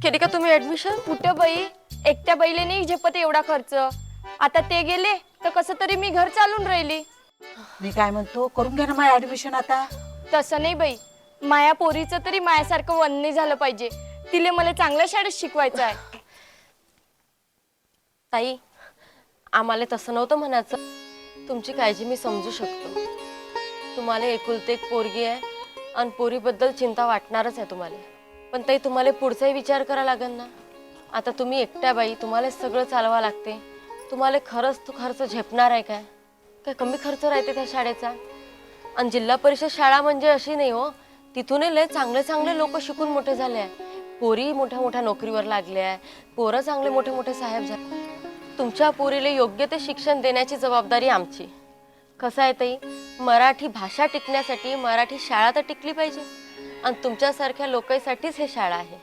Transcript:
केली का तुम्ही ऍडमिशन? कुठं बाई, एकट्या बाईले नाही झेपत एवढा खर्च। आता ते गेले तर कसं तरी मी घर चालून राहिली। मी काय म्हणतो, करून घ्या ना माझं ऍडमिशन आता। तसं नाही बाई, माया पोरीचं तरी मायासारखं वन नाही झालं पाहिजे। तिले मला चांगल्या शाळेत शिकवायचं आहे। ताई, आम्हाला तसं नव्हतं म्हणायचं। तुमची काळजी मी समजू शकतो। तुम्हाला एकुलते एक पोरगी आहे आणि पोरीबद्दल चिंता वाटणारच आहे तुम्हाला। पण ताई, तुम्हाला पुढचाही विचार करावा लागेल ना। आता तुम्ही एकट्या बाई, तुम्हाला सगळं चालवा लागते। तुम्हाला खरंच तो खर्च झेपणार आहे काय? काय कमी खर्च राहते त्या शाळेचा? आणि जिल्हा परिषद शाळा म्हणजे अशी नाही हो, तिथूनही लय चांगले चांगले लोक शिकून मोठे झाले आहे। पोरी मोठ्या मोठ्या नोकरीवर लागल्या आहे, पोरं चांगले मोठे मोठे साहेब झाले। तुमच्या पोरीला योग्य ते शिक्षण देण्याची जबाबदारी आमची। कसं आहे ताई, मराठी भाषा टिकण्यासाठी मराठी शाळा तर टिकली पाहिजे आणि तुमच्यासारख्या लोकांसाठीच हे शाळा आहे।